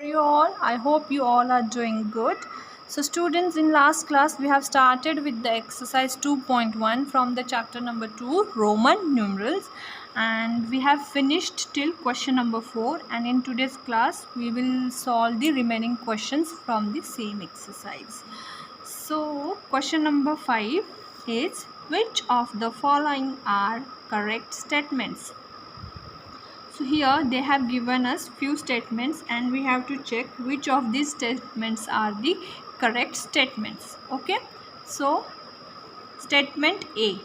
You all, I hope you all are doing good. So students, in last class we have started with the exercise 2.1 from the chapter number 2 Roman numerals, and we have finished till question number 4, and in today's class we will solve the remaining questions from the same exercise. So question number 5 is, which of the following are correct statements? So here they have given us few statements and we have to check which of these statements are the correct statements. Okay, so statement A,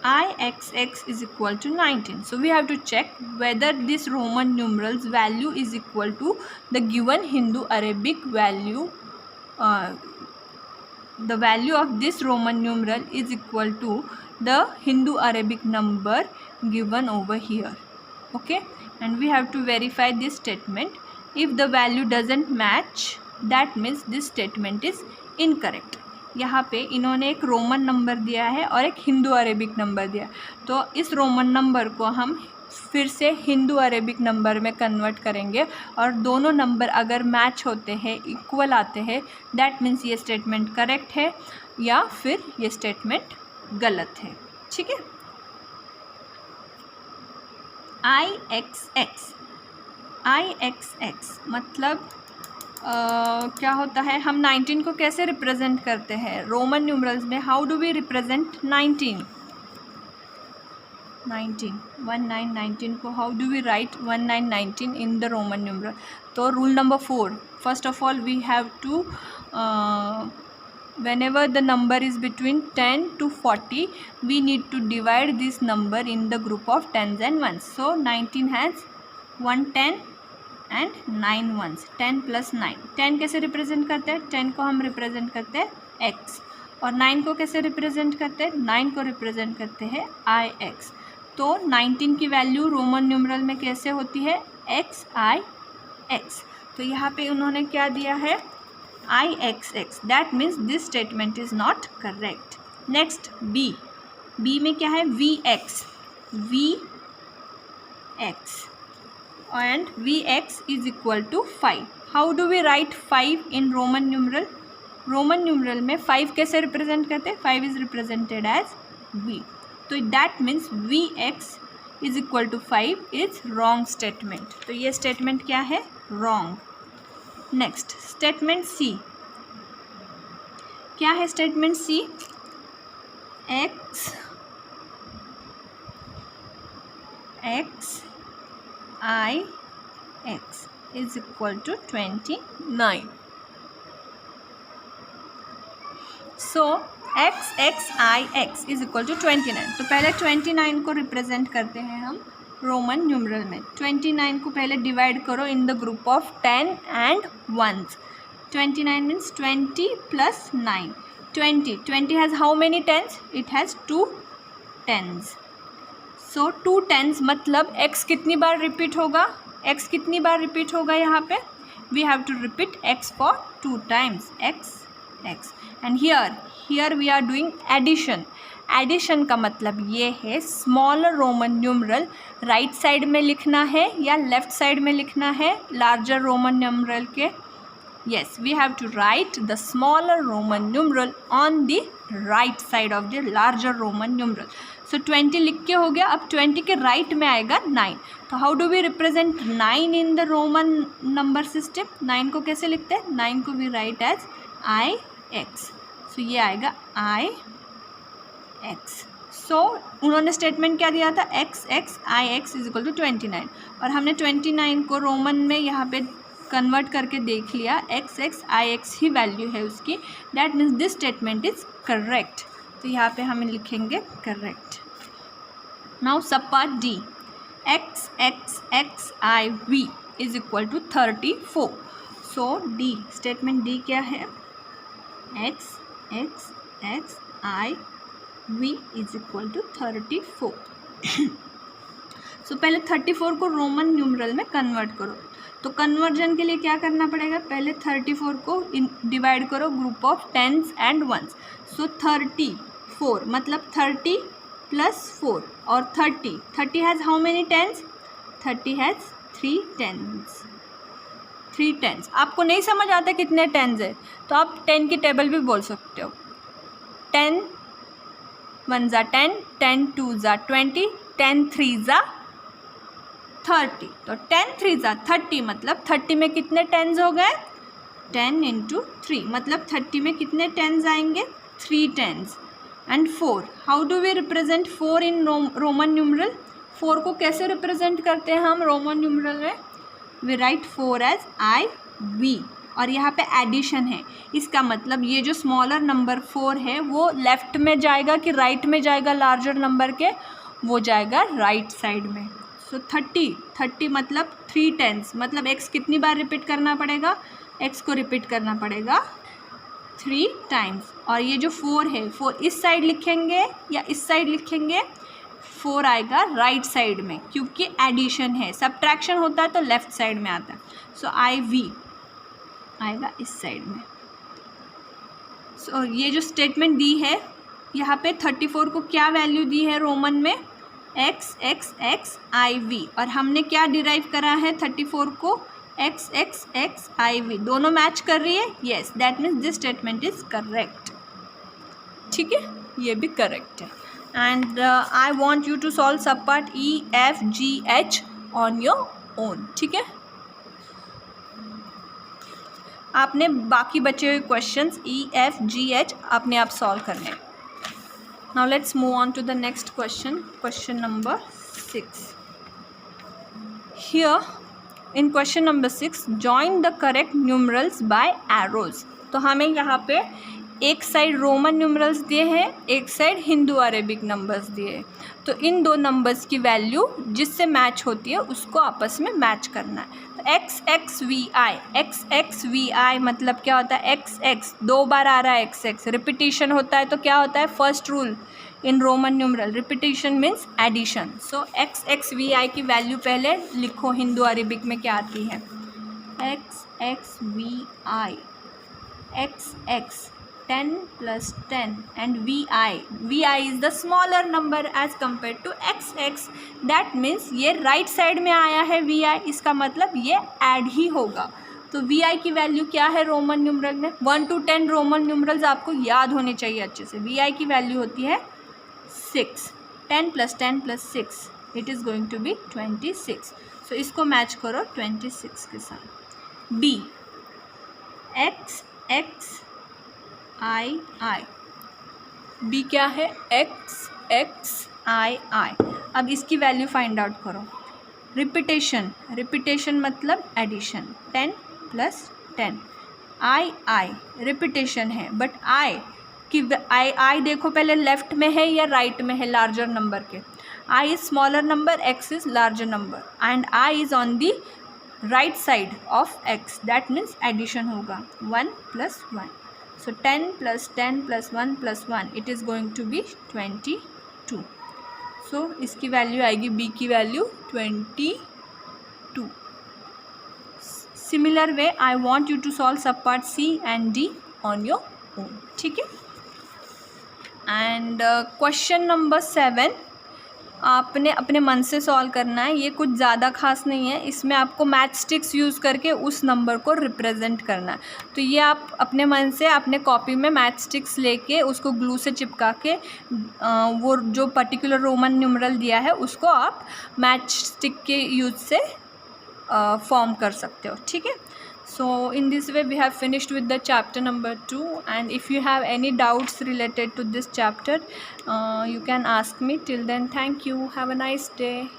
IXX is equal to 19. So we have to check whether this Roman numerals value is equal to the given Hindu Arabic value. The value of this Roman numeral is equal to the Hindu Arabic number given over here. Okay, and we have to verify this statement. If the value doesn't match, that means this statement is incorrect. यहाँ पे इन्होंने एक Roman number दिया है और एक Hindu Arabic number दिया, तो इस रोमन नंबर को हम फिर से हिंदू अरेबिक नंबर में कन्वर्ट करेंगे और दोनों नंबर अगर मैच होते हैं, इक्वल आते हैं, दैट मीन्स ये स्टेटमेंट करेक्ट है या फिर ये स्टेटमेंट गलत है. ठीक है. IXX मतलब क्या होता है, हम 19 को कैसे रिप्रेजेंट करते हैं रोमन न्यूमरल्स में? हाउ डू वी रिप्रेजेंट 19 19 को how do we write 19 in the Roman numeral? तो rule number 4, first of all we have to whenever the number is between 10 to 40, we need to divide this number in the group of tens and ones. So 19 has 1 10 and 9 ones. 10 plus 9. 10 कैसे represent करते हैं? 10 को हम represent करते हैं x, और 9 को कैसे रिप्रेजेंट करते हैं? 9 को रिप्रेजेंट करते हैं IX. तो 19 की वैल्यू रोमन न्यूमरल में कैसे होती है? XIX. तो यहाँ पे उन्होंने क्या दिया है? IXX. That means this statement is not correct. Next B. B में क्या है? VX. VX and VX is equal to 5. How do we write 5 in Roman numeral? Roman numeral में 5 कैसे represent करते हैं? 5 is represented as V. तो that means VX is equal to 5 is wrong statement. तो ये statement क्या है? Wrong. Next statement C. क्या है statement C? X I X is equal to 29. So X I X is equal to 29. तो पहले 29 को रिप्रेजेंट करते हैं हम रोमन न्यूमरल में. 29 को पहले डिवाइड करो in the group of 10 and 1s. 29 means 20 plus 9. 20 has how many tens? It has 2 tens. So 2 tens मतलब x कितनी बार रिपीट होगा? x कितनी बार रिपीट होगा यहाँ पे? We have to repeat x for 2 times. x and here we are doing addition. Addition का मतलब ये है smaller Roman numeral right side में लिखना है या लेफ्ट साइड में लिखना है लार्जर रोमन न्यूमरल के? Yes, we have to write the smaller Roman numeral on the right side of the larger Roman numeral. So 20 लिख के हो गया. अब 20 के राइट में आएगा 9. तो how do we represent 9 in the Roman number system? 9 को कैसे लिखते हैं? 9 को we write as IX. So ये आएगा IX. सो उन्होंने स्टेटमेंट क्या दिया था? XX IX is equal to 29, और हमने 29 को रोमन में यहाँ पे कन्वर्ट करके देख लिया. XX IX ही वैल्यू है उसकी. That means this statement is correct. तो यहाँ पे हम लिखेंगे correct. Now sub part D. XXXIV is equal to 34. So D statement D क्या है? XXXIV is equal to 34. So पहले 34 को रोमन न्यूमरल में कन्वर्ट करो. तो कन्वर्जन के लिए क्या करना पड़ेगा? पहले 34 को डिवाइड करो group of tens and ones. So 34 मतलब 30 प्लस 4 और 30 has how many tens? 30 has 3 tens. 3 tens. आपको नहीं समझ आता कितने टेंस है तो आप 10 की टेबल भी बोल सकते हो। 10 1 ज़ा 10, 10 2 ज़ा 20, 10 3 ज़ा 30। तो 10 3 ज़ा 30 मतलब 30 में कितने टेंस हो गए? 10 इंटू 3 मतलब 30 में कितने टेंस आएंगे? 3 tens. And 4, how do we represent 4 in Roman numeral? 4 को कैसे रिप्रेजेंट करते हैं हम रोमन न्यूमरल में? वी राइट 4 एज IV और यहाँ पे एडिशन है। इसका मतलब ये जो स्मॉलर नंबर 4 है वो लेफ्ट में जाएगा कि राइट में जाएगा? लार्जर नंबर के वो जाएगा राइट साइड में। सो 30 मतलब 3 टेंस मतलब x कितनी बार रिपीट करना पड़ेगा? x को रिपीट करना पड़ेगा 3 टाइम्स। और ये जो 4 है 4 इस साइड लिखेंगे या इस साइड लिखेंगे? 4 आएगा राइट साइड में क्योंकि एडिशन है। सब्ट्रैक्शन होता है तो लेफ्ट साइड में आता है। सो IV आएगा इस साइड में। सो ये जो स्टेटमेंट दी है यहाँ पे 34 को क्या वैल्यू दी है रोमन में? x IV। और हमने क्या डिराइव करा है 34 को? x IV। दोनों मैच कर रही है? Yes, that means this statement is correct. ठीक है, ये भी करेक्ट है। And I want you to solve sub part EFGH on your own. ठीक है, आपने बाकी बचे हुए क्वेश्चंस EFGH अपने आप सॉल्व करने हैं। Now let's move on to the next question, question number 6। Here in question number 6 join the correct numerals by arrows. तो हमें यहाँ पे एक साइड रोमन न्यूमरल्स दिए हैं, एक साइड हिंदू अरेबिक नंबर्स दिए हैं। तो इन दो नंबर्स की वैल्यू जिससे मैच होती है उसको आपस में मैच करना है। तो XXVI मतलब क्या होता है? XX 2 बार आ रहा है, XX रिपीटिशन होता है तो क्या होता है? First rule in Roman numeral, repetition means addition. So XXVI की वैल्यू पहले लिखो हिंदू अरेबिक में क्या आती है? XXVI XX 10 plus 10 and VI is the smaller number as compared to XX. That means ये राइट साइड में आया है VI, इसका मतलब ये ऐड ही होगा। तो VI की वैल्यू क्या है रोमन न्यूमरल में? 1 to 10 रोमन न्यूमरल्स आपको याद होने चाहिए अच्छे से। VI की वैल्यू होती है 6। 10 plus 10 plus 6 it is going to be 26। So इसको मैच करो 26 के साथ। B XX I B क्या है? XXII। अब इसकी वैल्यू फाइंड आउट करो। रिपीटेशन मतलब एडिशन। 10 plus 10 I रिपीटेशन है बट I देखो पहले लेफ्ट में है या राइट में है? लार्जर नंबर के। I is smaller number, X is larger number and I is on the right side of X। That means addition होगा 1 plus 1। So 10 plus 10 plus 1 plus 1 it is going to be 22. So इसकी value आएगी B की value 22। Similar way I want you to solve सब part C and D on your own। ठीक है। And question number 7 आपने अपने मन से सॉल्व करना है। ये कुछ ज़्यादा खास नहीं है, इसमें आपको मैच स्टिक्स यूज़ करके उस नंबर को रिप्रेजेंट करना है। तो ये आप अपने मन से अपने कॉपी में मैच स्टिक्स लेके उसको ग्लू से चिपका के वो जो पर्टिकुलर रोमन न्यूमरल दिया है उसको आप मैच स्टिक के यूज से फॉर्म कर सकते हो। ठीक है। So in this way we have finished with the chapter number 2, and if you have any doubts related to this chapter you can ask me. Till then, thank you, have a nice day.